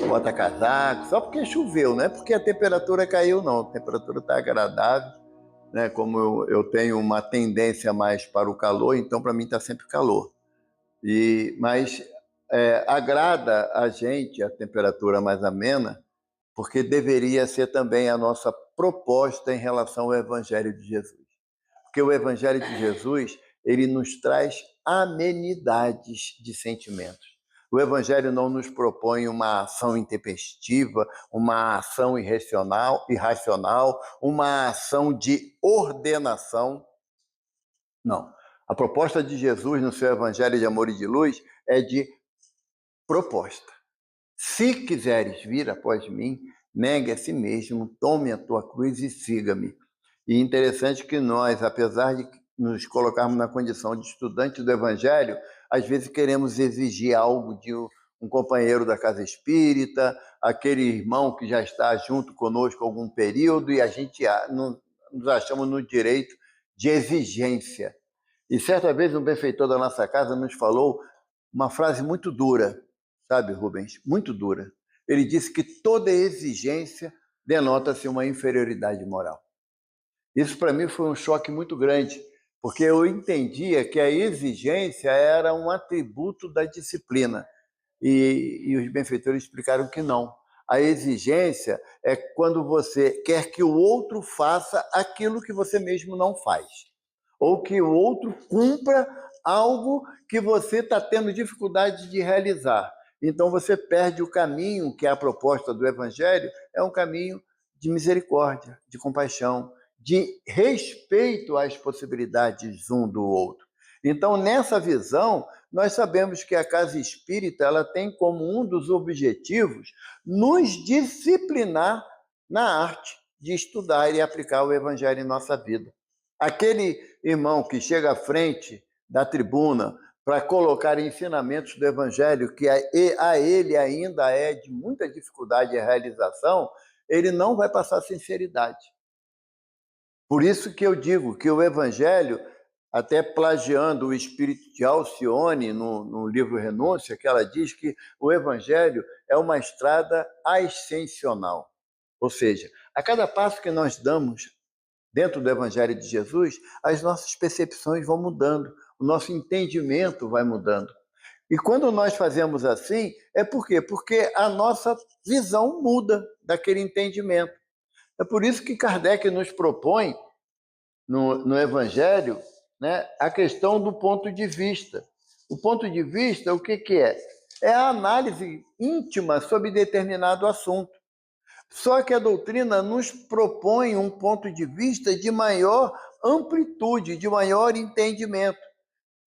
bota casaco, só porque choveu, não é porque a temperatura caiu, não. A temperatura está agradável, né? Como eu tenho uma tendência mais para o calor, então para mim está sempre calor. Mas agrada a gente a temperatura mais amena, porque deveria ser também a nossa proposta em relação ao Evangelho de Jesus. Porque o Evangelho de Jesus, ele nos traz amenidades de sentimentos. O Evangelho não nos propõe uma ação intempestiva, uma ação irracional, uma ação de ordenação. Não. A proposta de Jesus no seu Evangelho de amor e de luz é de proposta. Se quiseres vir após mim, negue a si mesmo, tome a tua cruz e siga-me. E interessante que nós, apesar de nos colocarmos na condição de estudante do Evangelho, às vezes queremos exigir algo de um companheiro da casa espírita, aquele irmão que já está junto conosco há algum período, e a gente nos achamos no direito de exigência. E certa vez um benfeitor da nossa casa nos falou uma frase muito dura, sabe, Rubens? Muito dura. Ele disse que toda exigência denota-se uma inferioridade moral. Isso para mim foi um choque muito grande, porque eu entendia que a exigência era um atributo da disciplina. E os benfeitores explicaram que não. A exigência é quando você quer que o outro faça aquilo que você mesmo não faz, ou que o outro cumpra algo que você está tendo dificuldade de realizar. Então você perde o caminho que é a proposta do Evangelho, é um caminho de misericórdia, de compaixão, de respeito às possibilidades um do outro. Então, nessa visão, nós sabemos que a casa espírita ela tem como um dos objetivos nos disciplinar na arte de estudar e aplicar o Evangelho em nossa vida. Aquele irmão que chega à frente da tribuna para colocar ensinamentos do Evangelho que a ele ainda é de muita dificuldade a realização, ele não vai passar sinceridade. Por isso que eu digo que o Evangelho, até plagiando o espírito de Alcione no livro Renúncia, que ela diz que o Evangelho é uma estrada ascensional. Ou seja, a cada passo que nós damos dentro do Evangelho de Jesus, as nossas percepções vão mudando, o nosso entendimento vai mudando. E quando nós fazemos assim, é por quê? Porque a nossa visão muda daquele entendimento. É por isso que Kardec nos propõe, no Evangelho, né, a questão do ponto de vista. O ponto de vista, o que é? É a análise íntima sobre determinado assunto. Só que a doutrina nos propõe um ponto de vista de maior amplitude, de maior entendimento.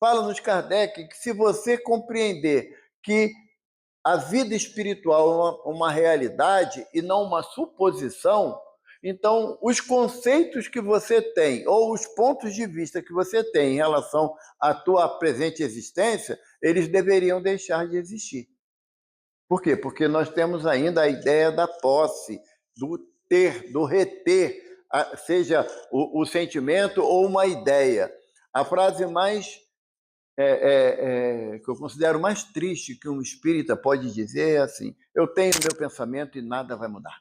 Fala-nos Kardec que se você compreender que a vida espiritual é uma realidade e não uma suposição, então os conceitos que você tem ou os pontos de vista que você tem em relação à tua presente existência, eles deveriam deixar de existir. Por quê? Porque nós temos ainda a ideia da posse, do ter, do reter, seja o sentimento ou uma ideia. A frase mais que eu considero mais triste que um espírita pode dizer é assim: eu tenho meu pensamento e nada vai mudar.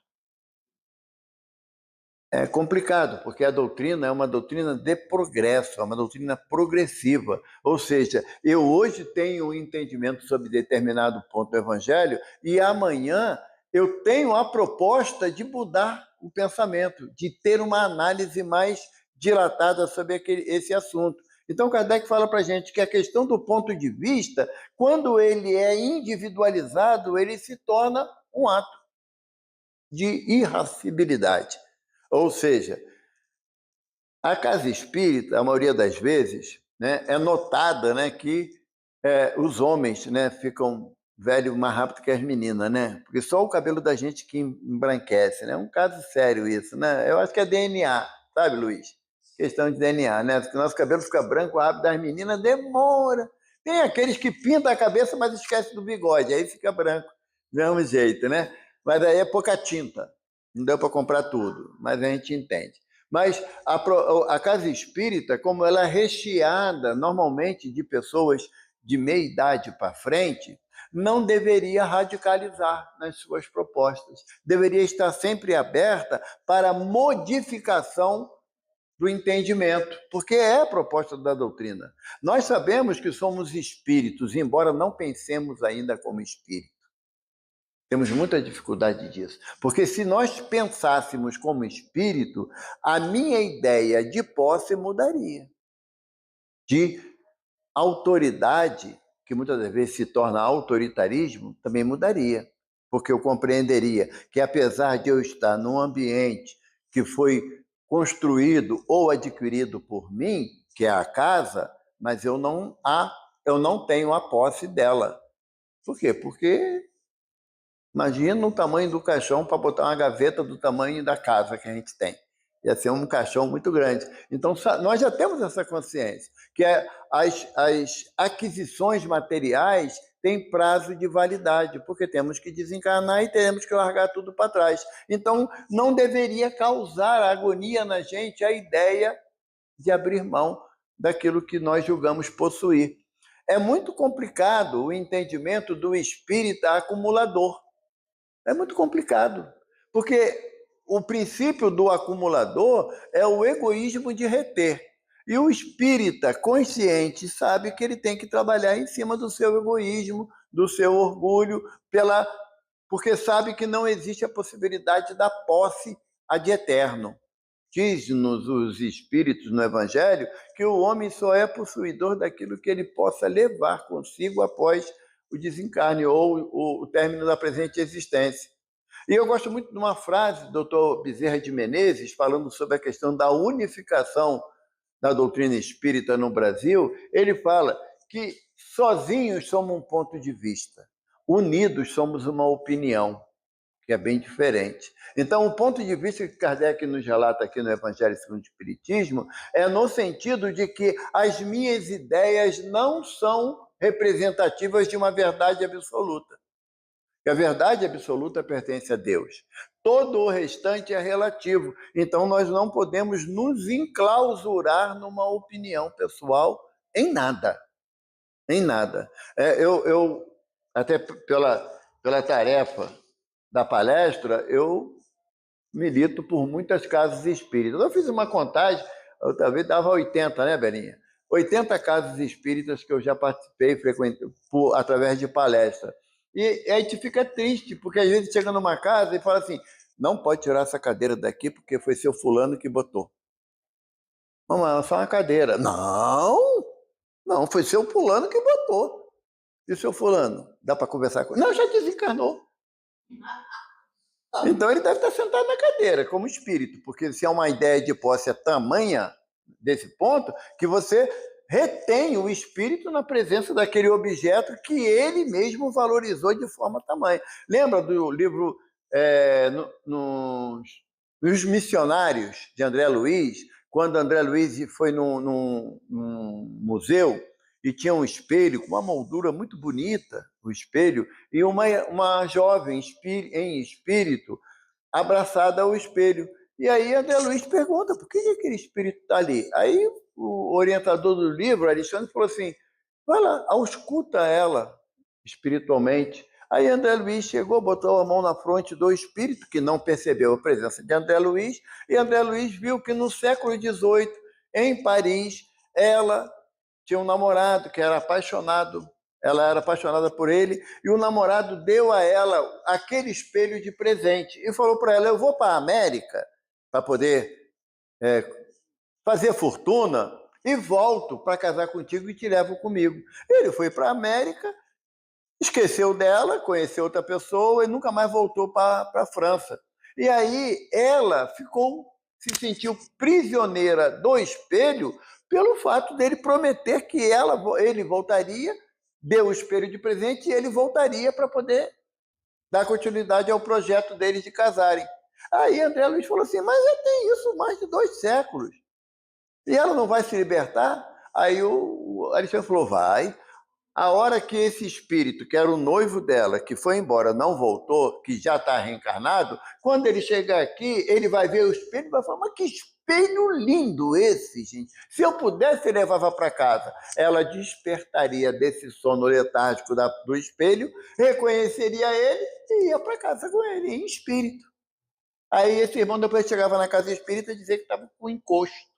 É complicado, porque a doutrina é uma doutrina de progresso, é uma doutrina progressiva. Ou seja, eu hoje tenho um entendimento sobre determinado ponto do Evangelho e amanhã eu tenho a proposta de mudar o pensamento, de ter uma análise mais dilatada sobre esse assunto. Então, Kardec fala para a gente que a questão do ponto de vista, quando ele é individualizado, ele se torna um ato de irascibilidade. Ou seja, a casa espírita, a maioria das vezes, né, é notada, né, que os homens, né, ficam velhos mais rápido que as meninas, né? Porque só o cabelo da gente que embranquece, né? É um caso sério isso, né? Eu acho que é DNA, sabe, Luiz? Questão de DNA, né? Porque nosso cabelo fica branco rápido, das meninas demora. Tem aqueles que pintam a cabeça, mas esquece do bigode, aí fica branco, do mesmo jeito, né? Mas aí é pouca tinta. Não deu para comprar tudo, mas a gente entende. Mas a casa espírita, como ela é recheada normalmente de pessoas de meia idade para frente, não deveria radicalizar nas suas propostas. Deveria estar sempre aberta para modificação do entendimento, porque é a proposta da doutrina. Nós sabemos que somos espíritos, embora não pensemos ainda como espírito. Temos muita dificuldade disso, porque se nós pensássemos como espírito, a minha ideia de posse mudaria. De autoridade, que muitas vezes se torna autoritarismo, também mudaria, porque eu compreenderia que apesar de eu estar num ambiente que foi construído ou adquirido por mim, que é a casa, mas eu não tenho a posse dela. Por quê? Porque imagina o tamanho do caixão para botar uma gaveta do tamanho da casa que a gente tem. Ia ser um caixão muito grande. Então, nós já temos essa consciência, que as aquisições materiais têm prazo de validade, porque temos que desencarnar e temos que largar tudo para trás. Então, não deveria causar agonia na gente a ideia de abrir mão daquilo que nós julgamos possuir. É muito complicado o entendimento do espírita acumulador. É muito complicado, porque o princípio do acumulador é o egoísmo de reter. E o espírita consciente sabe que ele tem que trabalhar em cima do seu egoísmo, do seu orgulho, porque sabe que não existe a possibilidade da posse ad eterno. Diz-nos os espíritos no Evangelho que o homem só é possuidor daquilo que ele possa levar consigo após o desencarne ou o término da presente existência. E eu gosto muito de uma frase do Dr. Bezerra de Menezes, falando sobre a questão da unificação da doutrina espírita no Brasil. Ele fala que sozinhos somos um ponto de vista, unidos somos uma opinião, que é bem diferente. Então, o ponto de vista que Kardec nos relata aqui no Evangelho segundo o Espiritismo é no sentido de que as minhas ideias não são representativas de uma verdade absoluta. Que a verdade absoluta pertence a Deus. Todo o restante é relativo. Então, nós não podemos nos enclausurar numa opinião pessoal em nada. Em nada. Eu até pela tarefa da palestra, eu milito por muitas casas espíritas. Eu fiz uma contagem, eu talvez dava 80, né, Belinha? 80 casas espíritas que eu já participei através de palestra. E a gente fica triste, porque às vezes chega numa casa e fala assim, não pode tirar essa cadeira daqui porque foi seu fulano que botou. Não, é só uma cadeira. Não, foi seu fulano que botou. E o seu fulano? Dá para conversar com ele? Não, já desencarnou. Então ele deve estar sentado na cadeira, como espírito, porque se é uma ideia de posse tamanha desse ponto, que você retém o espírito na presença daquele objeto que ele mesmo valorizou de forma tamanha. Lembra do livro nos Missionários, de André Luiz, quando André Luiz foi num museu e tinha um espelho com uma moldura muito bonita, o espelho, e uma jovem em espírito abraçada ao espelho. E aí André Luiz pergunta, por que aquele espírito está ali? Aí o orientador do livro, Alexandre, falou assim, vai lá, ausculta ela espiritualmente. Aí André Luiz chegou, botou a mão na fronte do espírito, que não percebeu a presença de André Luiz, e André Luiz viu que no século XVIII, em Paris, ela tinha um namorado que era apaixonado, ela era apaixonada por ele, e o namorado deu a ela aquele espelho de presente e falou para ela, eu vou para a América para poder fazer fortuna e volto para casar contigo e te levo comigo. Ele foi para a América, esqueceu dela, conheceu outra pessoa e nunca mais voltou para a França. E aí ela se sentiu prisioneira do espelho pelo fato dele prometer que ele voltaria, deu o espelho de presente e ele voltaria para poder dar continuidade ao projeto deles de casarem. Aí André Luiz falou assim, mas já tem isso mais de 2 séculos. E ela não vai se libertar? Aí o Alexandre falou, vai. A hora que esse espírito, que era o noivo dela, que foi embora, não voltou, que já está reencarnado, quando ele chegar aqui, ele vai ver o espelho e vai falar, mas que espelho lindo esse, gente. Se eu pudesse, eu levava para casa. Ela despertaria desse sono letárgico do espelho, reconheceria ele e ia para casa com ele, em espírito. Aí esse irmão depois chegava na casa espírita e dizia que estava com encosto.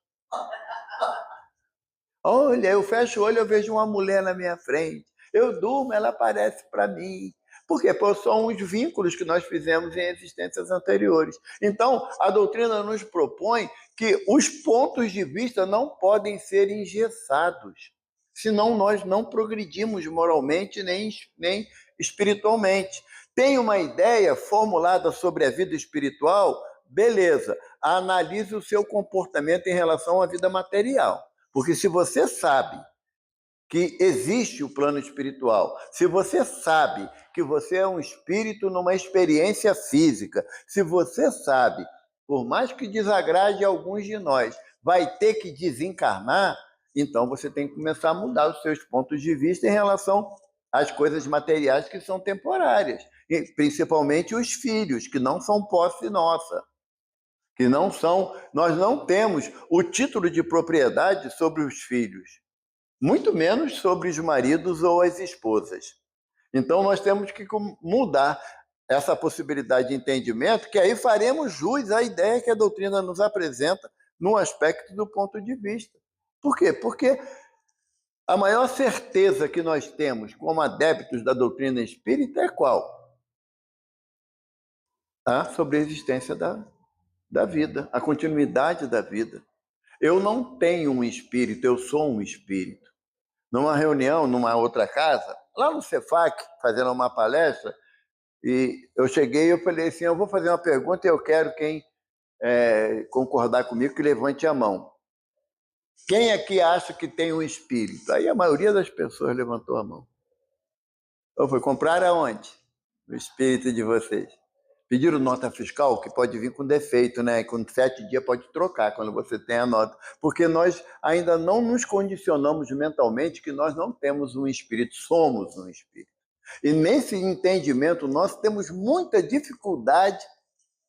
Olha, eu fecho o olho, eu vejo uma mulher na minha frente. Eu durmo, ela aparece para mim. Por quê? Porque são os vínculos que nós fizemos em existências anteriores. Então, a doutrina nos propõe que os pontos de vista não podem ser engessados, senão nós não progredimos moralmente nem espiritualmente. Tem uma ideia formulada sobre a vida espiritual? Beleza, analise o seu comportamento em relação à vida material. Porque se você sabe que existe o plano espiritual, se você sabe que você é um espírito numa experiência física, se você sabe, por mais que desagrade alguns de nós, vai ter que desencarnar, então você tem que começar a mudar os seus pontos de vista em relação às coisas materiais que são temporárias, e principalmente os filhos, que não são posse nossa. Que não são, nós não temos o título de propriedade sobre os filhos, muito menos sobre os maridos ou as esposas. Então nós temos que mudar essa possibilidade de entendimento, que aí faremos jus à ideia que a doutrina nos apresenta no aspecto do ponto de vista. Por quê? Porque a maior certeza que nós temos como adeptos da doutrina espírita é qual? Sobre a existência da vida, a continuidade da vida. Eu não tenho um espírito, eu sou um espírito. Numa reunião, numa outra casa, lá no Cefac, fazendo uma palestra, e eu cheguei e eu falei assim, eu vou fazer uma pergunta e eu quero quem concordar comigo que levante a mão. Quem aqui acha que tem um espírito? Aí a maioria das pessoas levantou a mão. Eu fui comprar aonde? O espírito de vocês. Pediram nota fiscal, que pode vir com defeito, né? Com 7 dias pode trocar quando você tem a nota. Porque nós ainda não nos condicionamos mentalmente que nós não temos um espírito, somos um espírito. E nesse entendimento nós temos muita dificuldade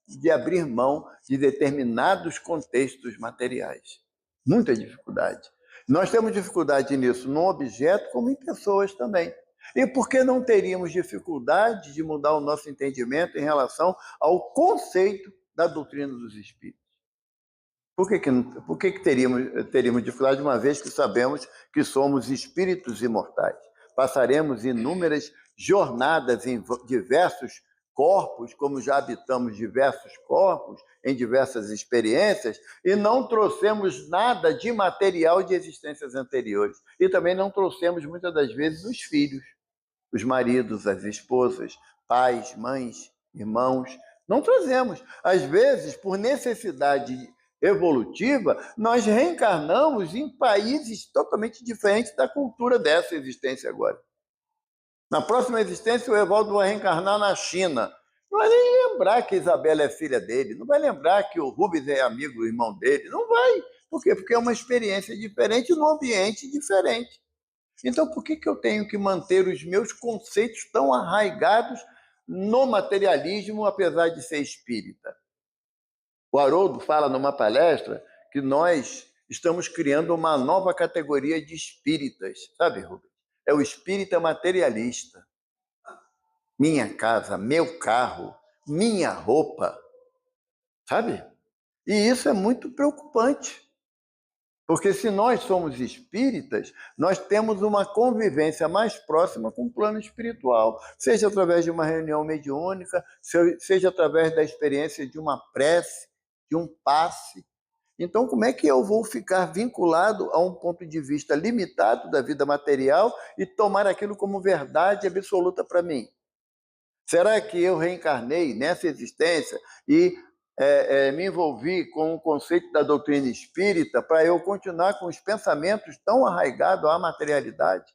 de abrir mão de determinados contextos materiais. Muita dificuldade. Nós temos dificuldade nisso no objeto como em pessoas também. E por que não teríamos dificuldade de mudar o nosso entendimento em relação ao conceito da doutrina dos espíritos? Por que teríamos dificuldade, uma vez que sabemos que somos espíritos imortais? Passaremos inúmeras jornadas em diversos corpos, como já habitamos diversos corpos, em diversas experiências, e não trouxemos nada de material de existências anteriores. E também não trouxemos, muitas das vezes, os filhos, os maridos, as esposas, pais, mães, irmãos. Não trazemos. Às vezes, por necessidade evolutiva, nós reencarnamos em países totalmente diferentes da cultura dessa existência agora. Na próxima existência, o Evaldo vai reencarnar na China. Não vai nem lembrar que Isabela é filha dele, não vai lembrar que o Rubens é amigo do irmão dele, não vai. Por quê? Porque é uma experiência diferente num ambiente diferente. Então, por que eu tenho que manter os meus conceitos tão arraigados no materialismo, apesar de ser espírita? O Haroldo fala numa palestra que nós estamos criando uma nova categoria de espíritas, sabe, Rubens? É o espírita materialista. Minha casa, meu carro, minha roupa, sabe? E isso é muito preocupante. Porque se nós somos espíritas, nós temos uma convivência mais próxima com o plano espiritual, seja através de uma reunião mediúnica, seja através da experiência de uma prece, de um passe. Então, como é que eu vou ficar vinculado a um ponto de vista limitado da vida material e tomar aquilo como verdade absoluta para mim? Será que eu reencarnei nessa existência e me envolvi com o conceito da doutrina espírita para eu continuar com os pensamentos tão arraigados à materialidade?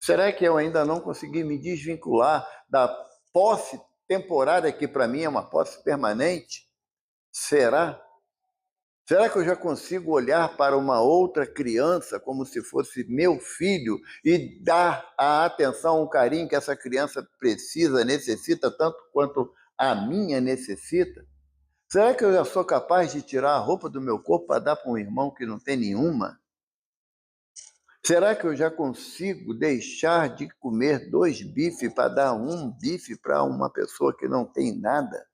Será que eu ainda não consegui me desvincular da posse temporária que para mim é uma posse permanente? Será? Será que eu já consigo olhar para uma outra criança como se fosse meu filho e dar a atenção, o carinho que essa criança precisa, necessita, tanto quanto a minha necessita? Será que eu já sou capaz de tirar a roupa do meu corpo para dar para um irmão que não tem nenhuma? Será que eu já consigo deixar de comer 2 bifes para dar um bife para uma pessoa que não tem nada?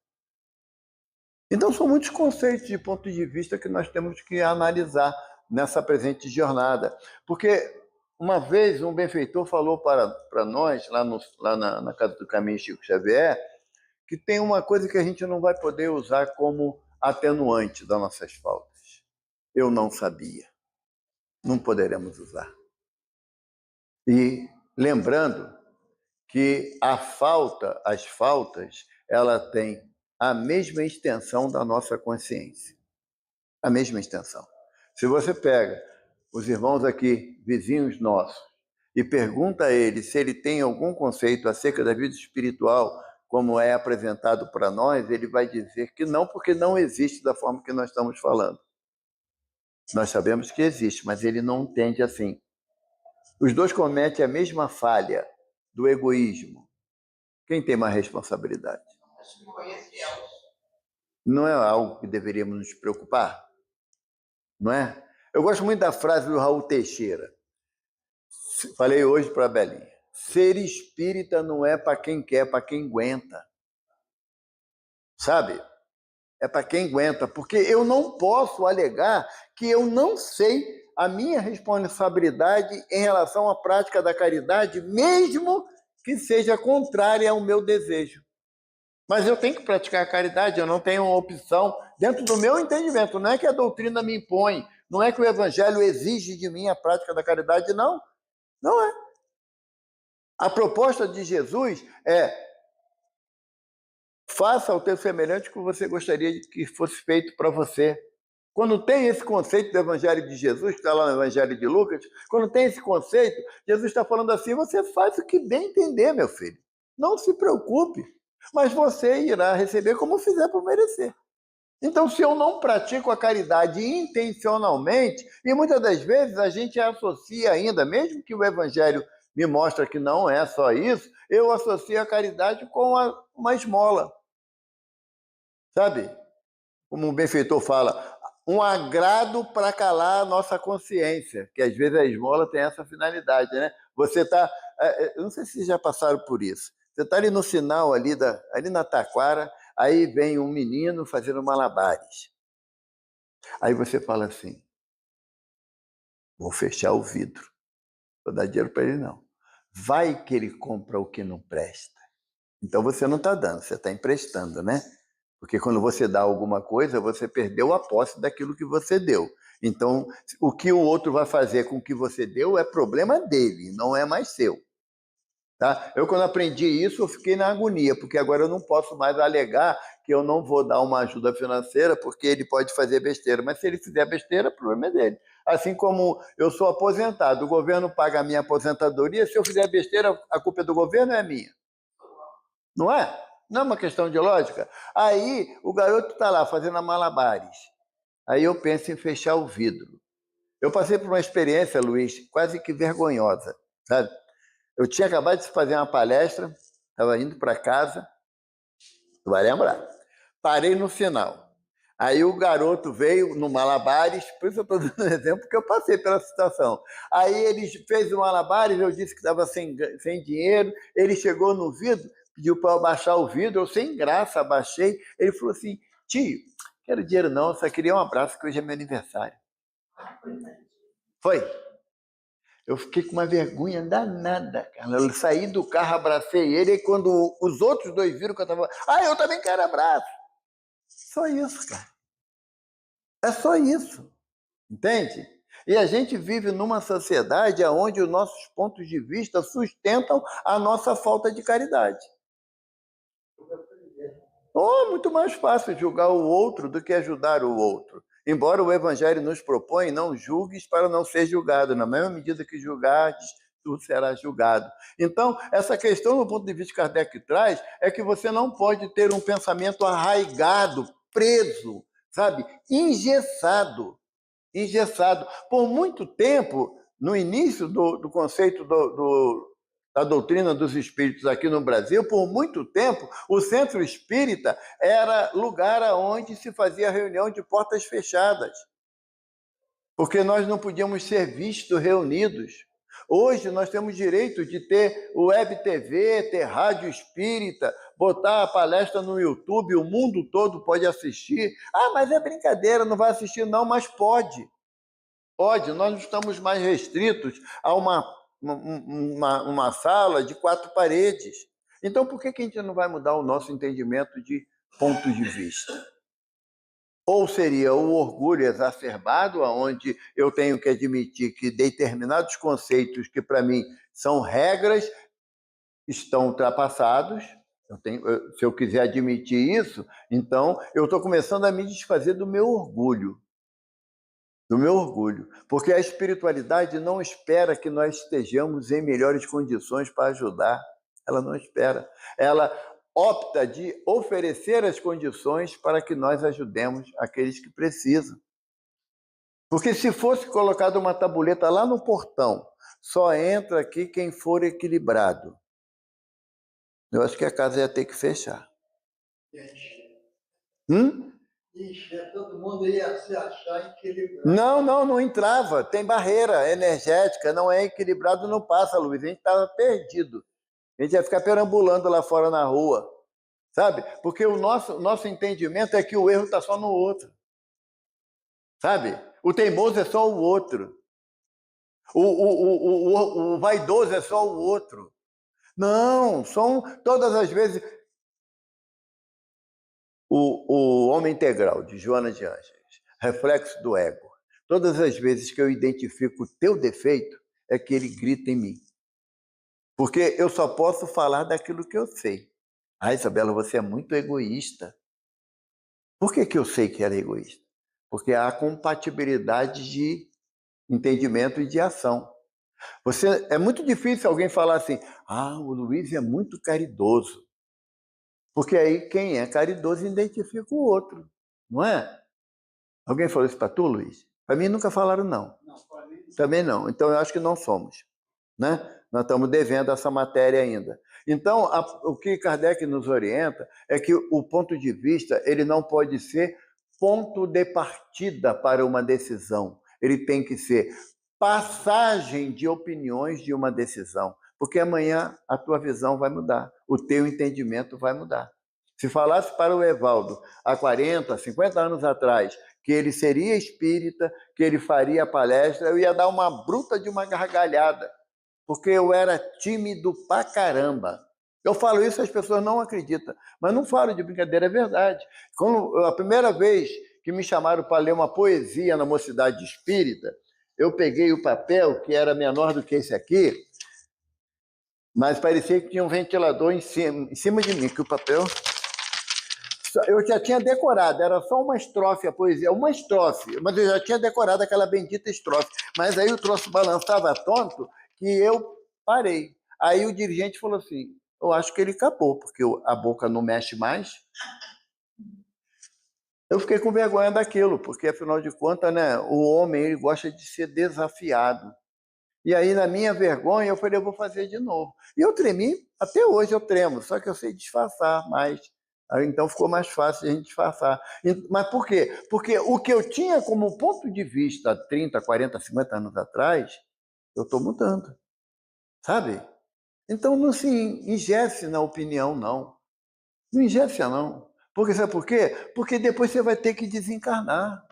Então, são muitos conceitos de ponto de vista que nós temos que analisar nessa presente jornada. Porque uma vez um benfeitor falou para nós, lá na Casa do Caminho Chico Xavier, que tem uma coisa que a gente não vai poder usar como atenuante das nossas faltas. Eu não sabia. Não poderemos usar. E lembrando que as faltas, ela tem a mesma extensão da nossa consciência. A mesma extensão. Se você pega os irmãos aqui, vizinhos nossos, e pergunta a ele se ele tem algum conceito acerca da vida espiritual, como é apresentado para nós, ele vai dizer que não, porque não existe da forma que nós estamos falando. Nós sabemos que existe, mas ele não entende assim. Os dois cometem a mesma falha do egoísmo. Quem tem mais responsabilidade? Não é algo que deveríamos nos preocupar? Não é? Eu gosto muito da frase do Raul Teixeira. Falei hoje para a Belinha. Ser espírita não é para quem quer, é para quem aguenta. Sabe? É para quem aguenta, porque eu não posso alegar que eu não sei a minha responsabilidade em relação à prática da caridade, mesmo que seja contrária ao meu desejo. Mas eu tenho que praticar a caridade, eu não tenho uma opção dentro do meu entendimento. Não é que a doutrina me impõe, não é que o evangelho exige de mim a prática da caridade, não. Não é. A proposta de Jesus é: faça ao teu semelhante o que você gostaria que fosse feito para você. Quando tem esse conceito do Evangelho de Jesus, que está lá no Evangelho de Lucas, quando tem esse conceito, Jesus está falando assim: você faz o que bem entender, meu filho. Não se preocupe, mas você irá receber como fizer por merecer. Então, se eu não pratico a caridade intencionalmente, e muitas das vezes a gente associa ainda, mesmo que o Evangelho me mostre que não é só isso, eu associo a caridade com uma esmola. Sabe? Como o benfeitor fala, um agrado para calar a nossa consciência, que às vezes a esmola tem essa finalidade, né? Você está, eu não sei se vocês já passaram por isso, você está ali no sinal, ali na taquara, aí vem um menino fazendo malabares. Aí você fala assim: vou fechar o vidro, vou dar dinheiro para ele não. Vai que ele compra o que não presta. Então você não está dando, você está emprestando, né? Porque quando você dá alguma coisa, você perdeu a posse daquilo que você deu. Então, o que o outro vai fazer com o que você deu é problema dele, não é mais seu. Tá? Eu, quando aprendi isso, eu fiquei na agonia, porque agora eu não posso mais alegar que eu não vou dar uma ajuda financeira, porque ele pode fazer besteira. Mas se ele fizer besteira, o problema é dele. Assim como eu sou aposentado, o governo paga a minha aposentadoria, se eu fizer besteira, a culpa é do governo ou é minha? Não é? Não é uma questão de lógica? Aí o garoto está lá fazendo malabares. Aí eu penso em fechar o vidro. Eu passei por uma experiência, Luiz, quase que vergonhosa, sabe? Eu tinha acabado de fazer uma palestra, estava indo para casa, tu vai lembrar. Parei no final. Aí o garoto veio no malabares, por isso eu estou dando um exemplo, porque eu passei pela situação. Aí ele fez o malabares, eu disse que estava sem dinheiro, ele chegou no vidro, pediu para eu abaixar o vidro, eu sem graça abaixei, ele falou assim: tio, quero dinheiro não, eu só queria um abraço, que hoje é meu aniversário. Foi. Eu fiquei com uma vergonha danada, cara. Eu saí do carro, abracei ele, e quando os outros dois viram que eu estava... eu também quero abraço. Só isso, cara. É só isso. Entende? E a gente vive numa sociedade onde os nossos pontos de vista sustentam a nossa falta de caridade. É muito mais fácil julgar o outro do que ajudar o outro. Embora o Evangelho nos propõe: não julgues para não ser julgado. Na mesma medida que julgares, tu serás julgado. Então, essa questão, do ponto de vista que Kardec traz, é que você não pode ter um pensamento arraigado, preso, sabe? Engessado, engessado. Por muito tempo, no início do conceito da doutrina dos espíritos aqui no Brasil, por muito tempo, o centro espírita era lugar onde se fazia reunião de portas fechadas, porque nós não podíamos ser vistos reunidos. Hoje nós temos direito de ter web TV, ter rádio espírita, botar a palestra no YouTube, o mundo todo pode assistir. Ah, mas é brincadeira, não vai assistir não, mas pode. Pode, nós não estamos mais restritos a uma sala de 4 paredes. Então, por que a gente não vai mudar o nosso entendimento de ponto de vista? Ou seria o orgulho exacerbado, onde eu tenho que admitir que determinados conceitos que para mim são regras estão ultrapassados. Se eu quiser admitir isso, então eu estou começando a me desfazer do meu orgulho. Porque a espiritualidade não espera que nós estejamos em melhores condições para ajudar. Ela não espera. Ela opta de oferecer as condições para que nós ajudemos aqueles que precisam. Porque se fosse colocada uma tabuleta lá no portão, só entra aqui quem for equilibrado, eu acho que a casa ia ter que fechar. Todo mundo ia se achar equilibrado. Não entrava. Tem barreira energética, não é equilibrado, não passa, Luiz. A gente estava perdido. A gente ia ficar perambulando lá fora na rua, sabe? Porque o nosso entendimento é que o erro está só no outro, sabe? O teimoso é só o outro. O vaidoso é só o outro. Não, são todas as vezes... O Homem Integral, de Joana de Ângeles, reflexo do ego. Todas as vezes que eu identifico o teu defeito, é que ele grita em mim. Porque eu só posso falar daquilo que eu sei. Ah, Isabela, você é muito egoísta. Por que eu sei que ela é egoísta? Porque há compatibilidade de entendimento e de ação. É muito difícil alguém falar assim, o Luiz é muito caridoso. Porque aí quem é caridoso identifica o outro, não é? Alguém falou isso para tu, Luiz? Para mim nunca falaram não. Não, para mim não. Também não. Então eu acho que não somos, né? Nós estamos devendo essa matéria ainda. Então, o que Kardec nos orienta é que o ponto de vista ele não pode ser ponto de partida para uma decisão. Ele tem que ser passagem de opiniões de uma decisão. Porque amanhã a tua visão vai mudar, o teu entendimento vai mudar. Se falasse para o Evaldo há 40, 50 anos atrás que ele seria espírita, que ele faria palestra, eu ia dar uma bruta de uma gargalhada, porque eu era tímido pra caramba. Eu falo isso, as pessoas não acreditam, mas não falo de brincadeira, é verdade. A primeira vez que me chamaram para ler uma poesia na Mocidade Espírita, eu peguei o papel, que era menor do que esse aqui, mas parecia que tinha um ventilador em cima de mim, que o papel... Eu já tinha decorado, era só uma estrofe a poesia, uma estrofe, mas eu já tinha decorado aquela bendita estrofe. Mas aí o troço balançava tanto que eu parei. Aí o dirigente falou assim, eu acho que ele acabou, porque a boca não mexe mais. Eu fiquei com vergonha daquilo, porque afinal de contas, né, o homem ele gosta de ser desafiado. E aí, na minha vergonha, eu falei, eu vou fazer de novo. E eu tremi, até hoje eu tremo, só que eu sei disfarçar mais. Aí, então ficou mais fácil a gente disfarçar. Mas por quê? Porque o que eu tinha como ponto de vista 30, 40, 50 anos atrás, eu estou mudando. Sabe? Então não se ingesse na opinião, não. Não ingesse, não. Porque sabe por quê? Porque depois você vai ter que desencarnar.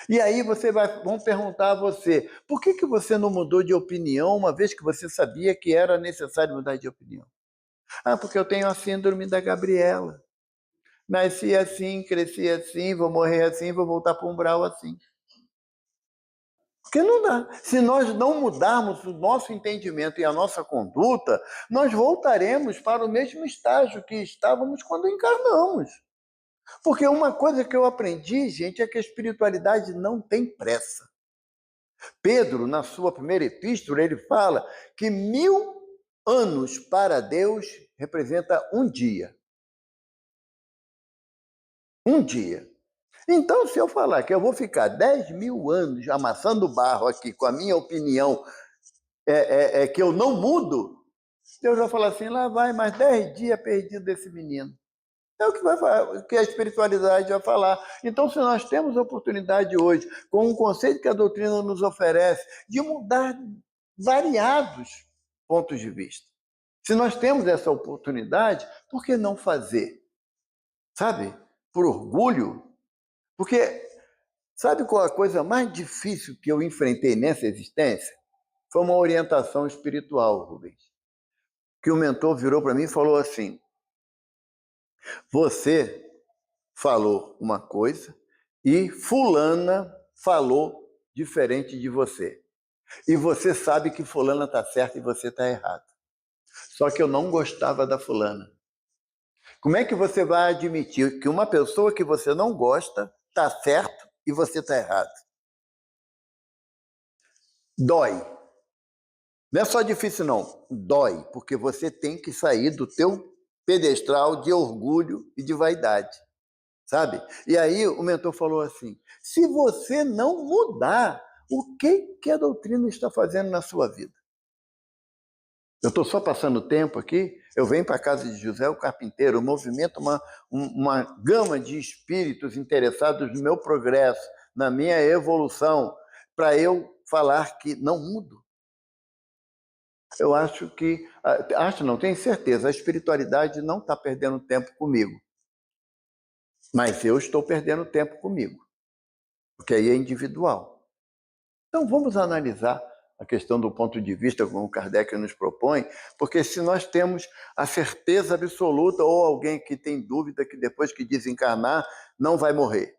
E aí vão perguntar a você, por que você não mudou de opinião uma vez que você sabia que era necessário mudar de opinião? Porque eu tenho a síndrome da Gabriela. Nasci assim, cresci assim, vou morrer assim, vou voltar para o umbral assim. Porque não dá. Se nós não mudarmos o nosso entendimento e a nossa conduta, nós voltaremos para o mesmo estágio que estávamos quando encarnamos. Porque uma coisa que eu aprendi, gente, é que a espiritualidade não tem pressa. Pedro, na sua primeira epístola, ele fala que 1000 anos para Deus representa um dia. Um dia. Então, se eu falar que eu vou ficar 10.000 anos amassando barro aqui com a minha opinião que eu não mudo, Deus vai falar assim, lá vai mais 10 dias perdido desse menino. É o que, o que a espiritualidade vai falar. Então, se nós temos a oportunidade hoje, com um conceito que a doutrina nos oferece, de mudar variados pontos de vista, se nós temos essa oportunidade, por que não fazer? Sabe? Por orgulho. Porque sabe qual a coisa mais difícil que eu enfrentei nessa existência? Foi uma orientação espiritual, Rubens. Que o mentor virou para mim e falou assim: você falou uma coisa e fulana falou diferente de você. E você sabe que fulana está certa e você está errado. Só que eu não gostava da fulana. Como é que você vai admitir que uma pessoa que você não gosta está certo e você está errado? Dói. Não é só difícil, não. Dói, porque você tem que sair do teu pedestral de orgulho e de vaidade, sabe? E aí o mentor falou assim, se você não mudar, o que a doutrina está fazendo na sua vida? Eu estou só passando tempo aqui, eu venho para a casa de José o Carpinteiro, eu movimento uma gama de espíritos interessados no meu progresso, na minha evolução, para eu falar que não mudo. Eu acho que, não, tenho certeza, a espiritualidade não está perdendo tempo comigo. Mas eu estou perdendo tempo comigo, porque aí é individual. Então vamos analisar a questão do ponto de vista como Kardec nos propõe, porque se nós temos a certeza absoluta ou alguém que tem dúvida que depois que desencarnar não vai morrer.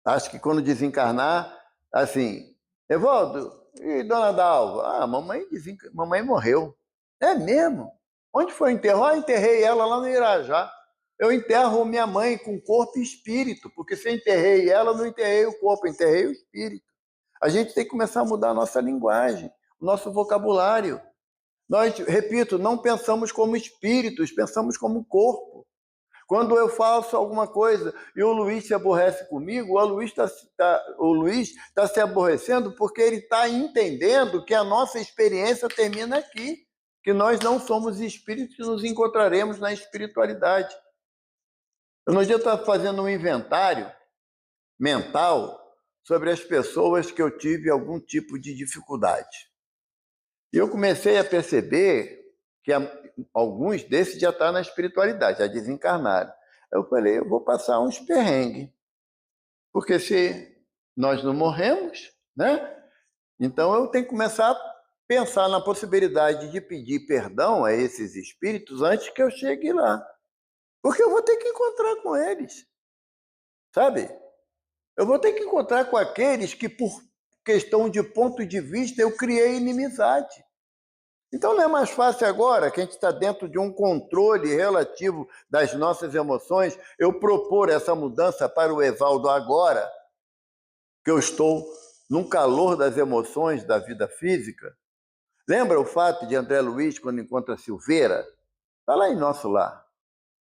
Acho que quando desencarnar, assim, Evaldo, e dona Dalva? Mamãe morreu. É mesmo? Onde foi o enterro? Enterrei ela lá no Irajá. Eu enterro minha mãe com corpo e espírito, porque se eu enterrei ela, não enterrei o corpo, enterrei o espírito. A gente tem que começar a mudar a nossa linguagem, o nosso vocabulário. Nós, repito, não pensamos como espíritos, pensamos como corpo. Quando eu faço alguma coisa e o Luiz se aborrece comigo, o Luiz está se aborrecendo porque ele está entendendo que a nossa experiência termina aqui, que nós não somos espíritos e nos encontraremos na espiritualidade. No dia eu estava fazendo um inventário mental sobre as pessoas que eu tive algum tipo de dificuldade. E eu comecei a perceber que alguns desses já estão na espiritualidade, já desencarnaram. Eu falei, eu vou passar uns perrengues, porque se nós não morremos, né? Então eu tenho que começar a pensar na possibilidade de pedir perdão a esses espíritos antes que eu chegue lá. Porque eu vou ter que encontrar com eles, sabe? Eu vou ter que encontrar com aqueles que, por questão de ponto de vista, eu criei inimizade. Então não é mais fácil agora, que a gente está dentro de um controle relativo das nossas emoções, eu propor essa mudança para o Evaldo agora, que eu estou num calor das emoções da vida física? Lembra o fato de André Luiz, quando encontra Silveira? Está lá em nosso lar.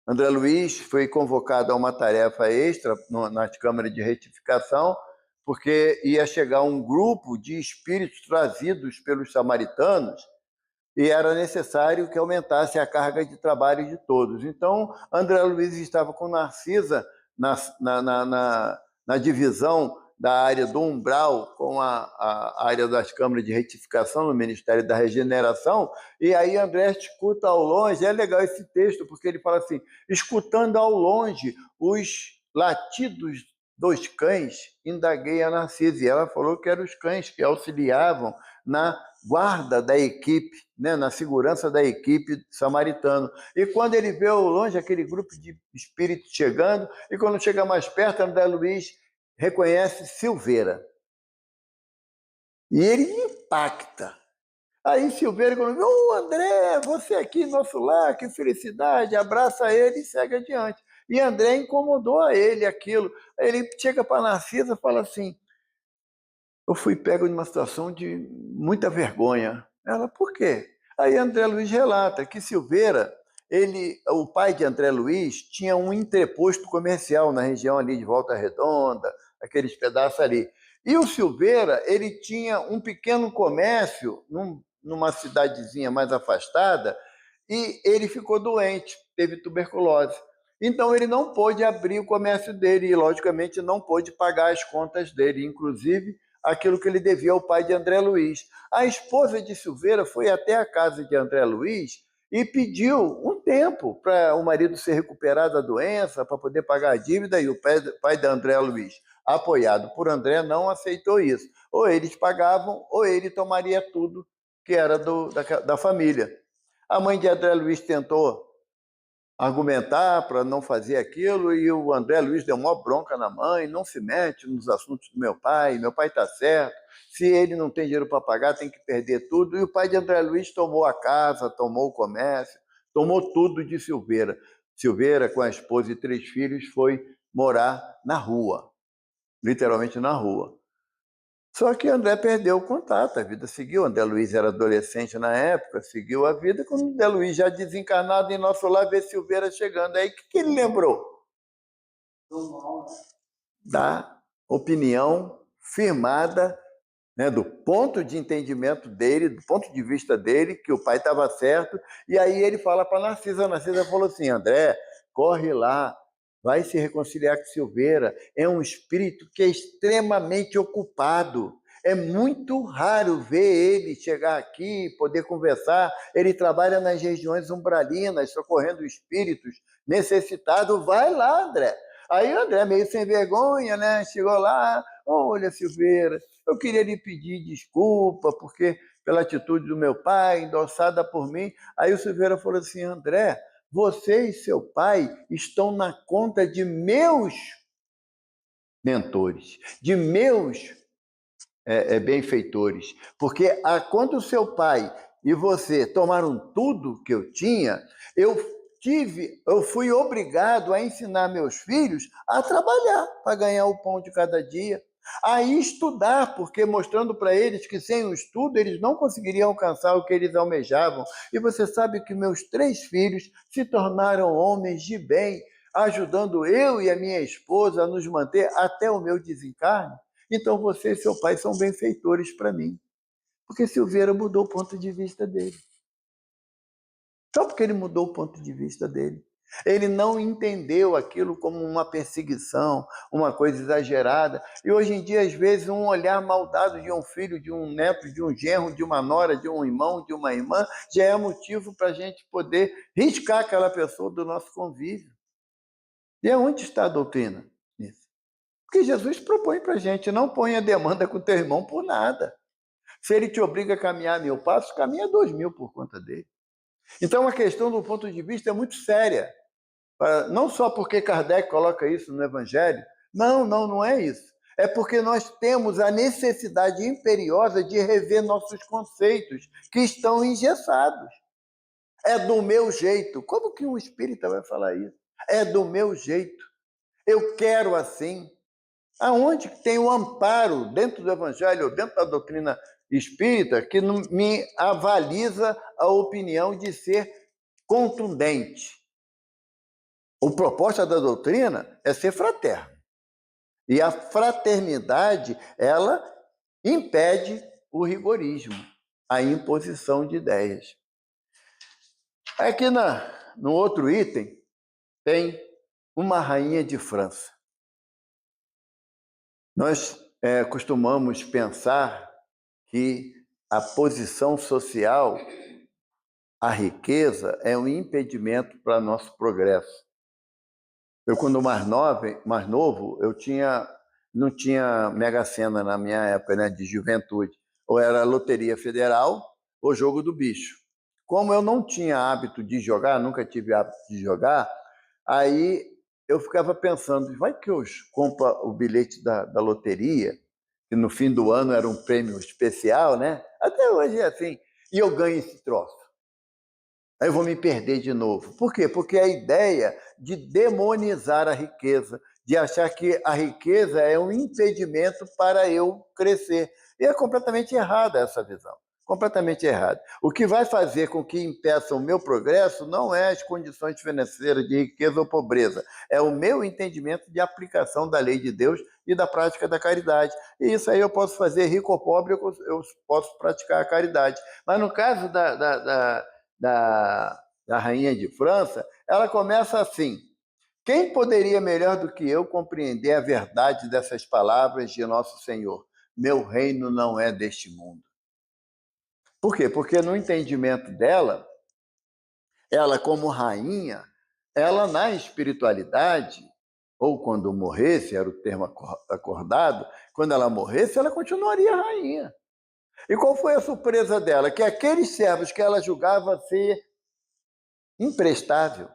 André Luiz foi convocado a uma tarefa extra nas câmaras de retificação, porque ia chegar um grupo de espíritos trazidos pelos samaritanos e era necessário que aumentasse a carga de trabalho de todos. Então, André Luiz estava com Narcisa na divisão da área do umbral com a área das câmaras de retificação no Ministério da Regeneração, e aí André escuta ao longe, é legal esse texto, porque ele fala assim, escutando ao longe os latidos dos cães, indaguei a Narcisa, e ela falou que eram os cães que auxiliavam na guarda da equipe, né, na segurança da equipe samaritana. E quando ele vê ao longe aquele grupo de espíritos chegando, e quando chega mais perto, André Luiz reconhece Silveira. E ele impacta. Aí Silveira, quando vê, André, você aqui, nosso lar, que felicidade, abraça ele e segue adiante. E André incomodou a ele aquilo. Aí ele chega para Narcisa e fala assim, eu fui pego numa situação de muita vergonha. Ela, por quê? Aí André Luiz relata que Silveira o pai de André Luiz tinha um entreposto comercial na região ali de Volta Redonda, aqueles pedaços ali. E o Silveira, ele tinha um pequeno comércio numa cidadezinha mais afastada, e ele ficou doente, teve tuberculose. Então ele não pôde abrir o comércio dele e, logicamente, não pôde pagar as contas dele, inclusive aquilo que ele devia ao pai de André Luiz. A esposa de Silveira foi até a casa de André Luiz e pediu um tempo para o marido se recuperar da doença, para poder pagar a dívida, e o pai de André Luiz, apoiado por André, não aceitou isso. Ou eles pagavam, ou ele tomaria tudo que era da família. A mãe de André Luiz tentou argumentar para não fazer aquilo, e o André Luiz deu uma bronca na mãe: não se mete nos assuntos do meu pai está certo, se ele não tem dinheiro para pagar, tem que perder tudo. E o pai de André Luiz tomou a casa, tomou o comércio, tomou tudo de Silveira. Silveira, com a esposa e 3 filhos, foi morar na rua, literalmente na rua. Só que André perdeu o contato, a vida seguiu. André Luiz era adolescente na época, seguiu a vida. Quando André Luiz já desencarnado, em nosso lar, vê Silveira chegando. Aí o que ele lembrou? Da opinião firmada, né, do ponto de entendimento dele, do ponto de vista dele, que o pai estava certo. E aí ele fala para Narcisa. Narcisa falou assim: André, corre lá, vai se reconciliar com Silveira. É um espírito que é extremamente ocupado. É muito raro ver ele chegar aqui, poder conversar. Ele trabalha nas regiões umbralinas, socorrendo espíritos necessitados. Vai lá, André. Aí o André, meio sem vergonha, né, chegou lá: olha, Silveira, eu queria lhe pedir desculpa porque pela atitude do meu pai, endossada por mim. Aí o Silveira falou assim: André, você e seu pai estão na conta de meus mentores, de meus benfeitores, porque quando o seu pai e você tomaram tudo que eu tinha, eu fui obrigado a ensinar meus filhos a trabalhar para ganhar o pão de cada dia, a estudar, porque mostrando para eles que sem o estudo eles não conseguiriam alcançar o que eles almejavam. E você sabe que meus 3 filhos se tornaram homens de bem, ajudando eu e a minha esposa a nos manter até o meu desencarne. Então você e seu pai são benfeitores para mim. Porque Silveira mudou o ponto de vista dele. Só porque ele mudou o ponto de vista dele. Ele não entendeu aquilo como uma perseguição, uma coisa exagerada. E hoje em dia, às vezes, um olhar maldado de um filho, de um neto, de um genro, de uma nora, de um irmão, de uma irmã, já é motivo para a gente poder riscar aquela pessoa do nosso convívio. E onde está a doutrina nisso? Porque Jesus propõe para a gente: não ponha demanda com teu irmão por nada. Se ele te obriga a caminhar 1000 passos, caminha 2000 por conta dele. Então a questão do ponto de vista é muito séria. Não só porque Kardec coloca isso no Evangelho, não é isso. É porque nós temos a necessidade imperiosa de rever nossos conceitos que estão engessados. É do meu jeito. Como que um espírita vai falar isso? É do meu jeito. Eu quero assim. Aonde tem o amparo dentro do Evangelho, dentro da doutrina espírita, que me avaliza a opinião de ser contundente? A proposta da doutrina é ser fraterno. E a fraternidade, ela impede o rigorismo, a imposição de ideias. Aqui no outro item, tem uma rainha de França. Nós costumamos pensar que a posição social, a riqueza, é um impedimento para nosso progresso. Eu, quando mais novo, não tinha Mega Sena na minha época, né, de juventude. Ou era Loteria Federal ou Jogo do Bicho. Como eu não tinha hábito de jogar, nunca tive hábito de jogar, aí eu ficava pensando: vai que eu compro o bilhete da loteria, que no fim do ano era um prêmio especial, né? Até hoje é assim, e eu ganho esse troço. Aí eu vou me perder de novo. Por quê? Porque a ideia de demonizar a riqueza, de achar que a riqueza é um impedimento para eu crescer. E é completamente errada essa visão. completamente errado. O que vai fazer com que impeça o meu progresso não é as condições financeiras de riqueza ou pobreza, é o meu entendimento de aplicação da lei de Deus e da prática da caridade. E isso aí eu posso fazer rico ou pobre, eu posso praticar a caridade. Mas no caso da rainha de França, ela começa assim: quem poderia melhor do que eu compreender a verdade dessas palavras de nosso Senhor? Meu reino não é deste mundo. Por quê? Porque no entendimento dela, ela como rainha, ela na espiritualidade, ou quando morresse, era o termo acordado, quando ela morresse, ela continuaria rainha. E qual foi a surpresa dela? Que aqueles servos que ela julgava ser imprestável,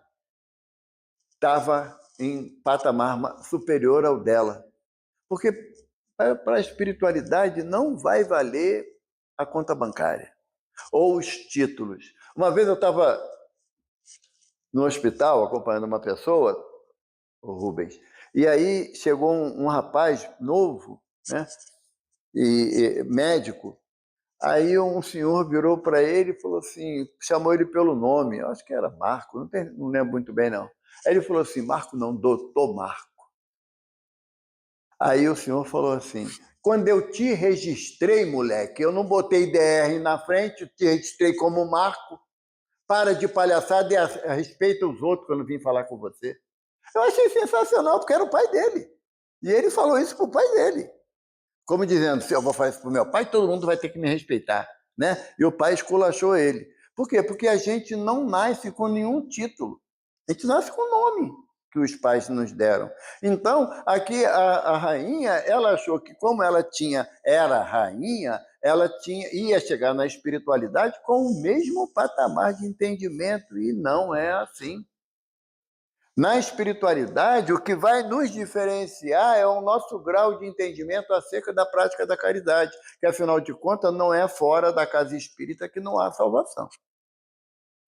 estava em patamar superior ao dela. Porque para a espiritualidade não vai valer a conta bancária ou os títulos. Uma vez eu estava no hospital acompanhando uma pessoa, o Rubens, e aí chegou um rapaz novo, né, e médico. Aí um senhor virou para ele e falou assim, chamou ele pelo nome, eu acho que era Marco, não lembro muito bem não. Aí ele falou assim, Marco não, doutor Marco. Aí o senhor falou assim, quando eu te registrei, moleque, eu não botei DR na frente, eu te registrei como Marco, para de palhaçada e respeita os outros quando vim falar com você. Eu achei sensacional, porque era o pai dele. E ele falou isso para o pai dele. Como dizendo, se eu vou fazer isso para o meu pai, todo mundo vai ter que me respeitar. Né? E o pai esculachou ele. Por quê? Porque a gente não nasce com nenhum título. A gente nasce com o nome que os pais nos deram. Então, aqui a rainha, ela achou que como ela era rainha, ela ia chegar na espiritualidade com o mesmo patamar de entendimento, e não é assim. Na espiritualidade, o que vai nos diferenciar é o nosso grau de entendimento acerca da prática da caridade, que, afinal de contas, não é fora da casa espírita que não há salvação.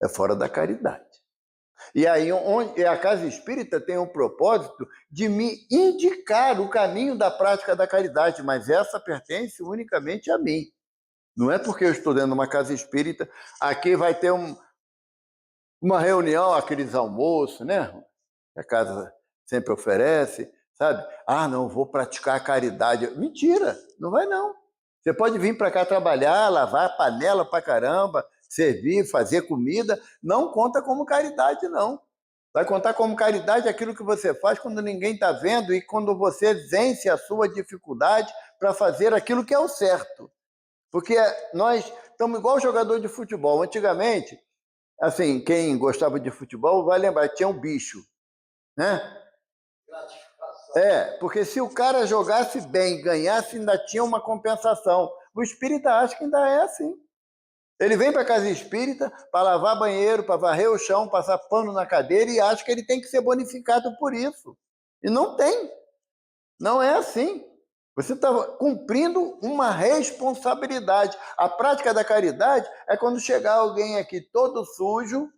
É fora da caridade. E aí, onde a casa espírita tem o propósito de me indicar o caminho da prática da caridade, mas essa pertence unicamente a mim. Não é porque eu estou dentro de uma casa espírita, aqui vai ter uma reunião, aqueles almoços, né? Que a casa sempre oferece, sabe? Ah, não, vou praticar a caridade. Mentira, não vai não. Você pode vir para cá trabalhar, lavar panela para caramba, servir, fazer comida, não conta como caridade, não. Vai contar como caridade aquilo que você faz quando ninguém está vendo e quando você vence a sua dificuldade para fazer aquilo que é o certo. Porque nós estamos igual jogador de futebol. Antigamente, assim, quem gostava de futebol vai lembrar, tinha um bicho, né? Porque se o cara jogasse bem, ganhasse, ainda tinha uma compensação. O espírita acha que ainda é assim. Ele vem para a casa espírita para lavar banheiro, para varrer o chão, passar pano na cadeira e acha que ele tem que ser bonificado por isso. E não tem. Não é assim. Você está cumprindo uma responsabilidade. A prática da caridade é quando chegar alguém aqui todo sujo,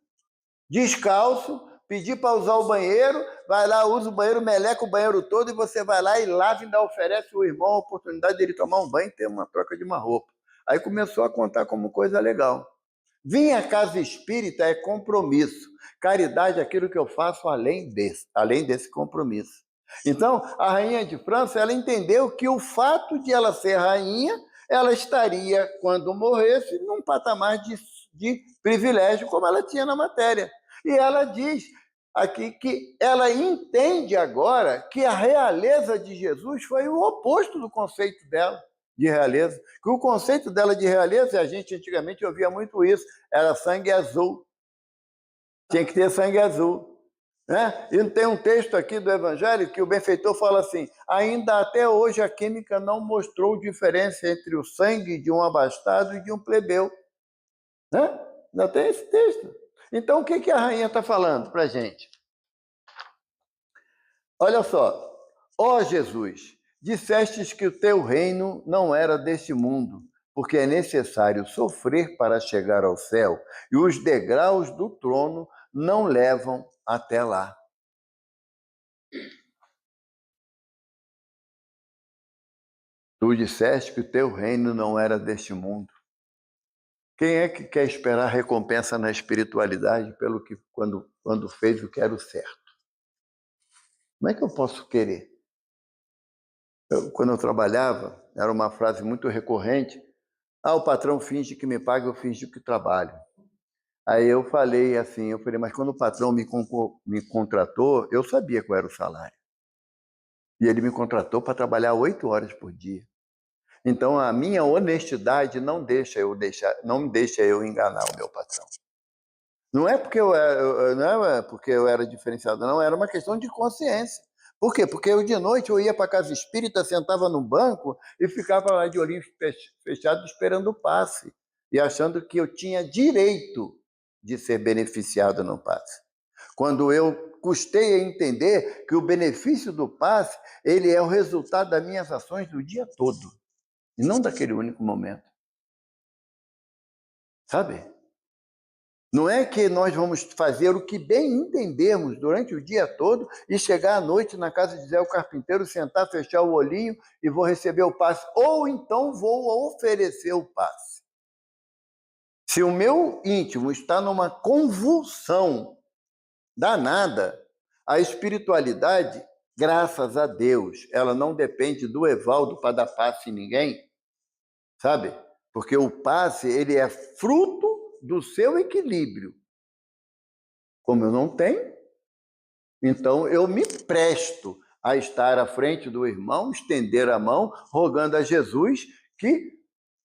descalço, pedir para usar o banheiro, vai lá, usa o banheiro, meleca o banheiro todo e você vai lá e lava e ainda oferece ao irmão a oportunidade dele tomar um banho e ter uma troca de uma roupa. Aí começou a contar como coisa legal. Vir à casa espírita é compromisso. Caridade é aquilo que eu faço além desse compromisso. Então, a rainha de França, ela entendeu que o fato de ela ser rainha, ela estaria, quando morresse, num patamar de privilégio, como ela tinha na matéria. E ela diz aqui que ela entende agora que a realeza de Jesus foi o oposto do conceito dela de realeza. Que o conceito dela de realeza, a gente antigamente ouvia muito isso, era sangue azul. Tinha que ter sangue azul. Né? E tem um texto aqui do Evangelho que o benfeitor fala assim, ainda até hoje a química não mostrou diferença entre o sangue de um abastado e de um plebeu. Né? Ainda tem esse texto. Então, o que a rainha está falando para a gente? Olha só. Ó Jesus, dissestes que o teu reino não era deste mundo, porque é necessário sofrer para chegar ao céu, e os degraus do trono não levam até lá. Tu disseste que o teu reino não era deste mundo. Quem é que quer esperar recompensa na espiritualidade pelo que quando fez o que era o certo? Como é que eu posso querer? Quando eu trabalhava, era uma frase muito recorrente: o patrão finge que me paga, eu finjo que trabalho. Aí eu falei assim, mas quando o patrão me contratou, eu sabia qual era o salário. E ele me contratou para trabalhar 8 horas por dia. Então a minha honestidade não deixa eu enganar o meu patrão. Não é porque não é porque eu era diferenciado, não, era uma questão de consciência. Por quê? Porque eu de noite eu ia para a casa espírita, sentava no banco e ficava lá de olhinhos fechados esperando o passe e achando que eu tinha direito de ser beneficiado no passe. Quando eu custei a entender que o benefício do passe, ele é o resultado das minhas ações do dia todo, e não daquele único momento. Sabe? Não é que nós vamos fazer o que bem entendermos durante o dia todo e chegar à noite na casa de Zé o Carpinteiro, sentar, fechar o olhinho e vou receber o passe, ou então vou oferecer o passe. Se o meu íntimo está numa convulsão danada, a espiritualidade, graças a Deus, ela não depende do Evaldo para dar passe em ninguém, sabe? Porque o passe, ele é fruto do seu equilíbrio. Como eu não tenho, então eu me presto a estar à frente do irmão, estender a mão, rogando a Jesus que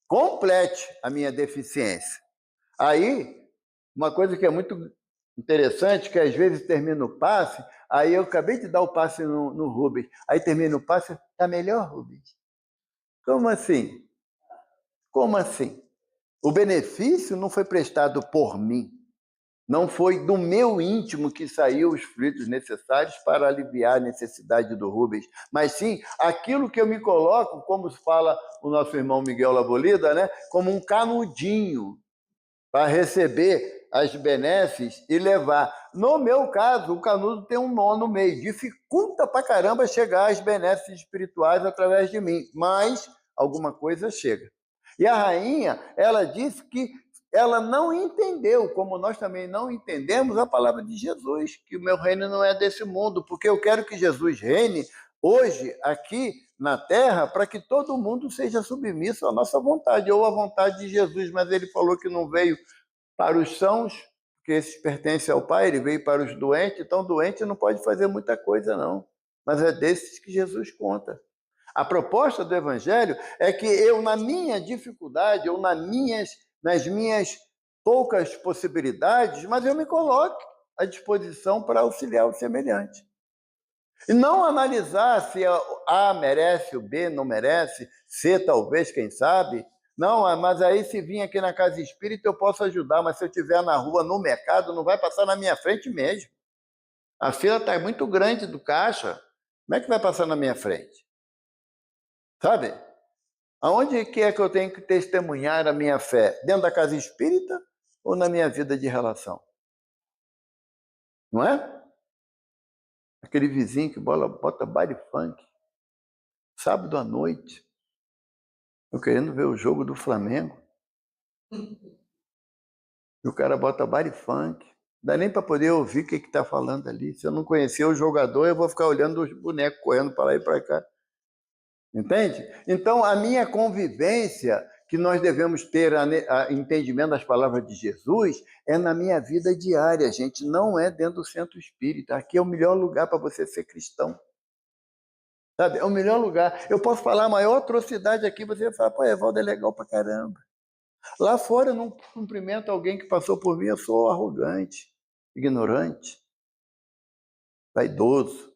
complete a minha deficiência. Aí, uma coisa que é muito interessante, que às vezes termina o passe, aí eu acabei de dar o passe no Rubens, aí termina o passe, tá melhor, Rubens? Como assim? Como assim? O benefício não foi prestado por mim. Não foi do meu íntimo que saiu os fluidos necessários para aliviar a necessidade do Rubens, mas sim aquilo que eu me coloco, como fala o nosso irmão Miguel Labolida, né? Como um canudinho para receber as benesses e levar. No meu caso, o canudo tem um nó no meio, dificulta para caramba chegar às benesses espirituais através de mim, mas alguma coisa chega. E a rainha, ela disse que ela não entendeu, como nós também não entendemos a palavra de Jesus, que o meu reino não é desse mundo, porque eu quero que Jesus reine hoje, aqui na terra, para que todo mundo seja submisso à nossa vontade, ou à vontade de Jesus, mas ele falou que não veio para os sãos, porque esses pertencem ao Pai, ele veio para os doentes, então doente não pode fazer muita coisa, não. Mas é desses que Jesus conta. A proposta do Evangelho é que eu, na minha dificuldade, ou nas minhas poucas possibilidades, mas eu me coloque à disposição para auxiliar o semelhante. E não analisar se A merece, o B não merece, C talvez, quem sabe. Não, mas aí se vir aqui na casa espírita eu posso ajudar, mas se eu estiver na rua, no mercado, não vai passar na minha frente mesmo. A fila está muito grande do caixa, como é que vai passar na minha frente? Sabe? Aonde que é que eu tenho que testemunhar a minha fé? Dentro da casa espírita ou na minha vida de relação? Não é? Aquele vizinho que bota baile funk, sábado à noite, eu querendo ver o jogo do Flamengo, e o cara bota baile funk, não dá nem para poder ouvir o que está falando ali. Se eu não conhecer o jogador, eu vou ficar olhando os bonecos correndo para lá e para cá. Entende? Então, a minha convivência, que nós devemos ter a entendimento das palavras de Jesus, é na minha vida diária, gente, não é dentro do centro espírita. Aqui é o melhor lugar para você ser cristão. Sabe? É o melhor lugar. Eu posso falar a maior atrocidade aqui, você vai falar, pô, Evaldo é legal pra caramba. Lá fora eu não cumprimento alguém que passou por mim, eu sou arrogante, ignorante, vaidoso.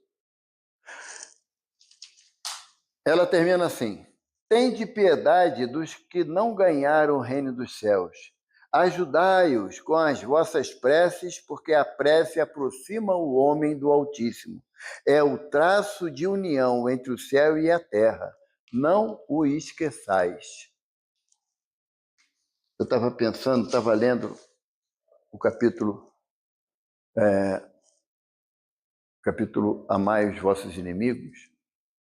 Ela termina assim: tende piedade dos que não ganharam o reino dos céus. Ajudai-os com as vossas preces, porque a prece aproxima o homem do Altíssimo. É o traço de união entre o céu e a terra. Não o esqueçais. Eu estava pensando, estava lendo o capítulo Amai os vossos inimigos,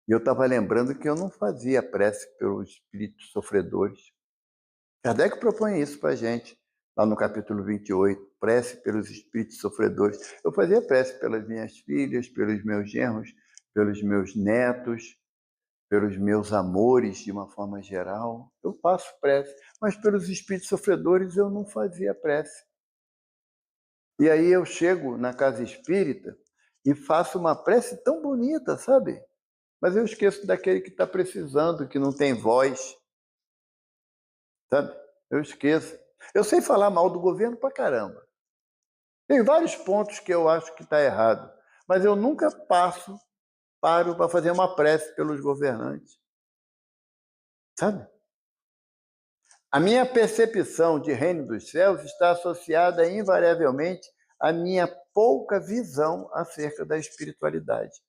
e eu estava lembrando que eu não fazia prece pelos espíritos sofredores. Kardec propõe isso para a gente, lá no capítulo 28, prece pelos espíritos sofredores. Eu fazia prece pelas minhas filhas, pelos meus genros, pelos meus netos, pelos meus amores, de uma forma geral. Eu faço prece, mas pelos espíritos sofredores eu não fazia prece. E aí eu chego na casa espírita e faço uma prece tão bonita, sabe? Mas eu esqueço daquele que está precisando, que não tem voz, sabe? Eu esqueço. Eu sei falar mal do governo pra caramba. Tem vários pontos que eu acho que está errado, mas eu nunca paro para fazer uma prece pelos governantes, sabe? A minha percepção de reino dos céus está associada invariavelmente à minha pouca visão acerca da espiritualidade.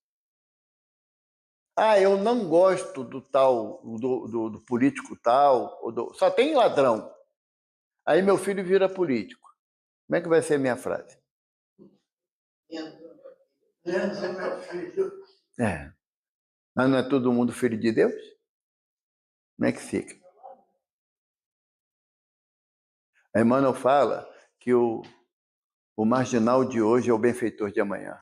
Ah, eu não gosto do tal, do político tal, só tem ladrão. Aí meu filho vira político. Como é que vai ser a minha frase? Entra, meu filho. É. Mas não é todo mundo filho de Deus? Como é que fica? A Emmanuel fala que o marginal de hoje é o benfeitor de amanhã.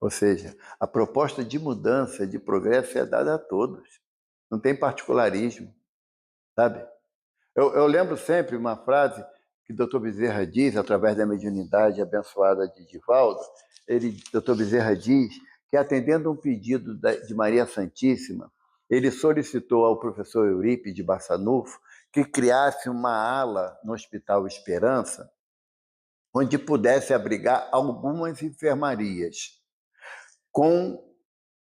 Ou seja, a proposta de mudança, de progresso é dada a todos. Não tem particularismo, sabe? Eu lembro sempre uma frase que o Dr. Bezerra diz, através da mediunidade abençoada de Divaldo. Dr. Bezerra diz que, atendendo um pedido de Maria Santíssima, ele solicitou ao professor Eurípides de Barçanufo que criasse uma ala no Hospital Esperança, onde pudesse abrigar algumas enfermarias, com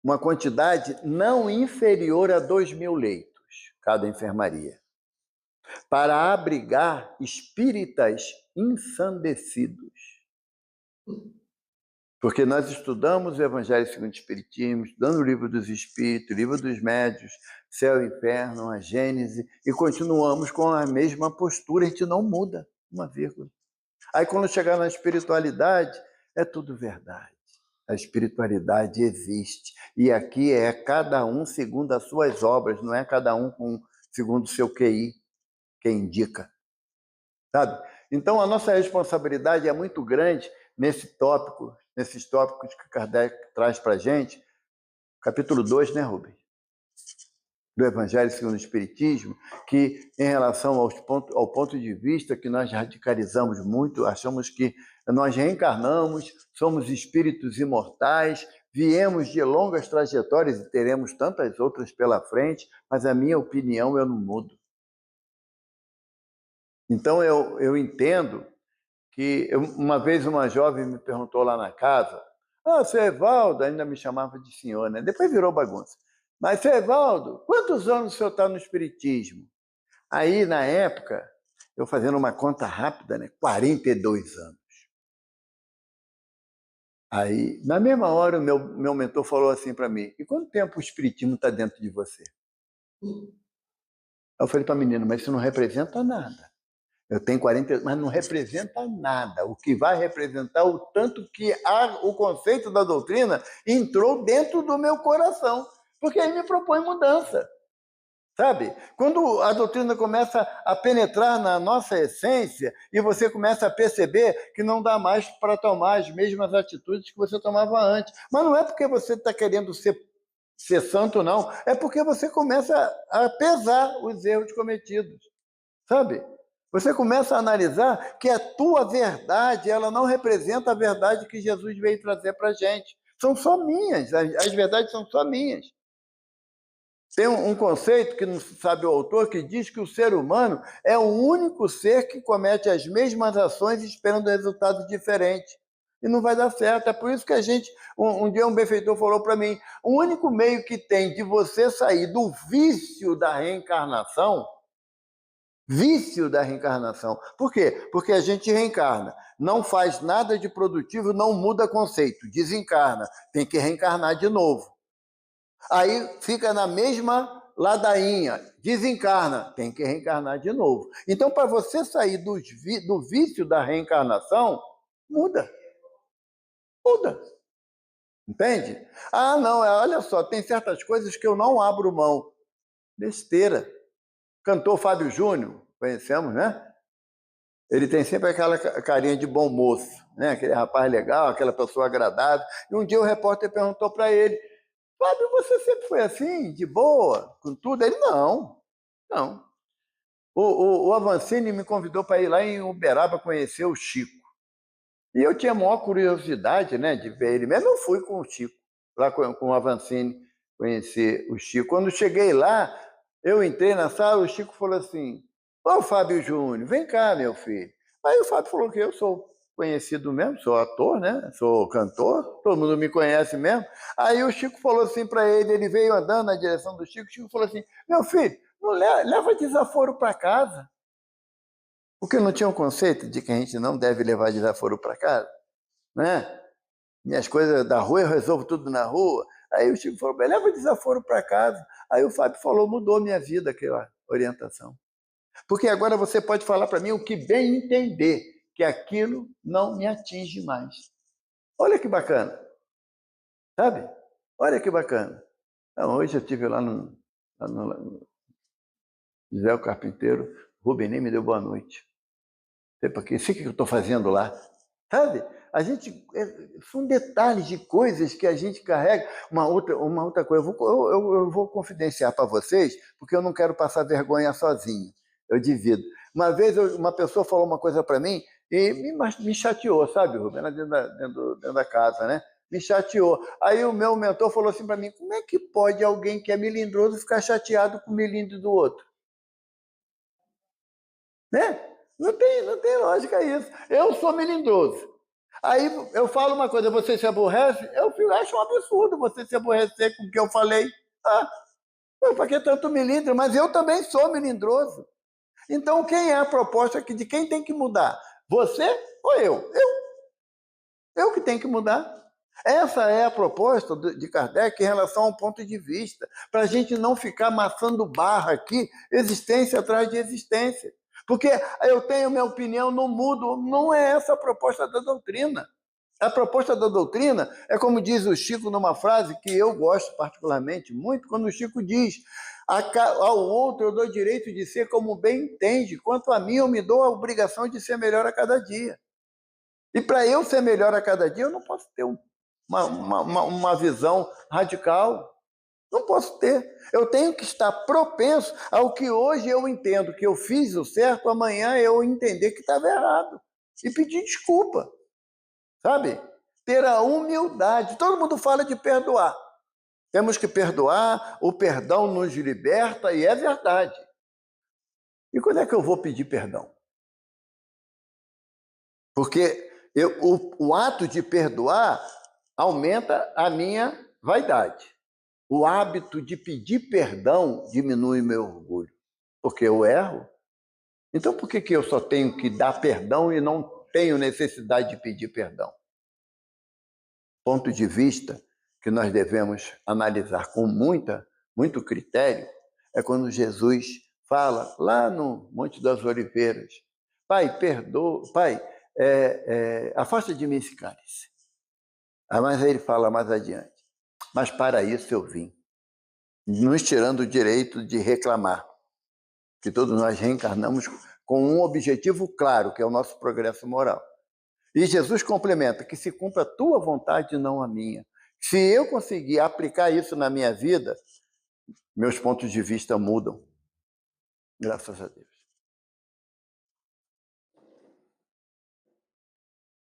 uma quantidade não inferior a 2.000 leitos, cada enfermaria, para abrigar espíritas ensandecidos. Porque nós estudamos o Evangelho segundo o Espiritismo, estudando o Livro dos Espíritos, o Livro dos Médiuns, Céu e Inferno, a Gênese, e continuamos com a mesma postura, a gente não muda uma vírgula. Aí quando chegar na espiritualidade, é tudo verdade. A espiritualidade existe. E aqui é cada um segundo as suas obras, não é cada um segundo o seu QI, que indica. Sabe? Então, a nossa responsabilidade é muito grande nesses tópicos que Kardec traz para a gente. Capítulo 2, né, Rubens? Do Evangelho segundo o Espiritismo, que em relação ao ponto de vista que nós radicalizamos muito, achamos que nós reencarnamos, somos espíritos imortais, viemos de longas trajetórias e teremos tantas outras pela frente, mas a minha opinião eu não mudo. Então eu entendo que uma vez uma jovem me perguntou lá na casa, seu Evaldo, ainda me chamava de senhor, né? Depois virou bagunça. Mas, seu Evaldo, quantos anos o senhor está no Espiritismo? Aí, na época, eu fazendo uma conta rápida, né? 42 anos. Aí, na mesma hora, o meu mentor falou assim para mim, e quanto tempo o Espiritismo está dentro de você? Eu falei para a menina, mas isso não representa nada. Eu tenho 40, mas não representa nada. O que vai representar o tanto que o conceito da doutrina entrou dentro do meu coração, porque aí me propõe mudança, sabe? Quando a doutrina começa a penetrar na nossa essência e você começa a perceber que não dá mais para tomar as mesmas atitudes que você tomava antes. Mas não é porque você está querendo ser santo, não. É porque você começa a pesar os erros cometidos, sabe? Você começa a analisar que a tua verdade, ela não representa a verdade que Jesus veio trazer para a gente. São só minhas, as verdades são só minhas. Tem um conceito que não sabe o autor, que diz que o ser humano é o único ser que comete as mesmas ações esperando resultados diferentes. E não vai dar certo. É por isso que a gente, um dia um benfeitor falou para mim, o único meio que tem de você sair do vício da reencarnação. Por quê? Porque a gente reencarna, não faz nada de produtivo, não muda conceito, desencarna, tem que reencarnar de novo. Aí fica na mesma ladainha, desencarna, tem que reencarnar de novo. Então, para você sair do vício da reencarnação, muda. Entende? Não, olha só, tem certas coisas que eu não abro mão. Besteira. cantor Fábio Júnior, conhecemos, né? Ele tem sempre aquela carinha de bom moço, né? Aquele rapaz legal, aquela pessoa agradável. E um dia o repórter perguntou para ele: Fábio, você sempre foi assim, de boa, com tudo? Ele, não, não. O Avancini me convidou para ir lá em Uberaba conhecer o Chico. E eu tinha a maior curiosidade, né, de ver ele mesmo. Eu fui com o Chico, lá com o Avancini, conhecer o Chico. Quando cheguei lá, eu entrei na sala, o Chico falou assim: ô Fábio Júnior, vem cá, meu filho. Aí o Fábio falou que eu sou conhecido mesmo, sou ator, né? Sou cantor, todo mundo me conhece mesmo. Aí o Chico falou assim para ele veio andando na direção do Chico, o Chico falou assim: meu filho, não leva desaforo para casa. Porque não tinha um conceito de que a gente não deve levar desaforo para casa, né? Minhas coisas da rua, eu resolvo tudo na rua. Aí o Chico falou: leva desaforo para casa. Aí o Fábio falou: mudou minha vida aquela orientação. Porque agora você pode falar para mim o que bem entender, que aquilo não me atinge mais. Olha que bacana, sabe? Olha que bacana. Então, hoje eu estive lá no José o Carpinteiro, o Rubem nem me deu boa noite. Sei para quê? Sei o que eu estou fazendo lá. Sabe? A gente, são detalhes de coisas que a gente carrega. Uma outra coisa, eu vou confidenciar para vocês, porque eu não quero passar vergonha sozinho. Eu divido. Uma vez uma pessoa falou uma coisa para mim e me chateou, sabe, Rubem? Dentro da casa, né? Me chateou. Aí o meu mentor falou assim para mim: como é que pode alguém que é melindroso ficar chateado com o melindre do outro? Né? Não tem lógica isso. Eu sou melindroso. Aí eu falo uma coisa, você se aborrece? Eu acho um absurdo você se aborrecer com o que eu falei. Ah, para que tanto melindre? Mas eu também sou melindroso. Então, quem é a proposta de quem tem que mudar? Você ou eu? Eu que tenho que mudar. Essa é a proposta de Kardec em relação ao ponto de vista, para a gente não ficar amassando barra aqui, existência atrás de existência. Porque eu tenho minha opinião, não mudo, não é essa a proposta da doutrina. A proposta da doutrina é como diz o Chico numa frase que eu gosto particularmente muito, quando o Chico diz: ao outro eu dou direito de ser como bem entende, quanto a mim eu me dou a obrigação de ser melhor a cada dia. E para eu ser melhor a cada dia, eu não posso ter uma visão radical. Não posso ter. Eu tenho que estar propenso ao que hoje eu entendo que eu fiz o certo, amanhã eu entender que estava errado. E pedir desculpa. Sabe? Ter a humildade. Todo mundo fala de perdoar. Temos que perdoar, o perdão nos liberta, e é verdade. E quando é que eu vou pedir perdão? Porque o ato de perdoar aumenta a minha vaidade. O hábito de pedir perdão diminui meu orgulho, porque eu erro. Então, por que eu só tenho que dar perdão e não tenho necessidade de pedir perdão? Ponto de vista que nós devemos analisar com muito critério é quando Jesus fala lá no Monte das Oliveiras: Pai, perdoa, Pai, afasta de mim esse cálice. Mas aí ele fala mais adiante: mas para isso eu vim, nos tirando o direito de reclamar, que todos nós reencarnamos com um objetivo claro, que é o nosso progresso moral. E Jesus complementa: que se cumpra a tua vontade e não a minha. Se eu conseguir aplicar isso na minha vida, meus pontos de vista mudam. Graças a Deus.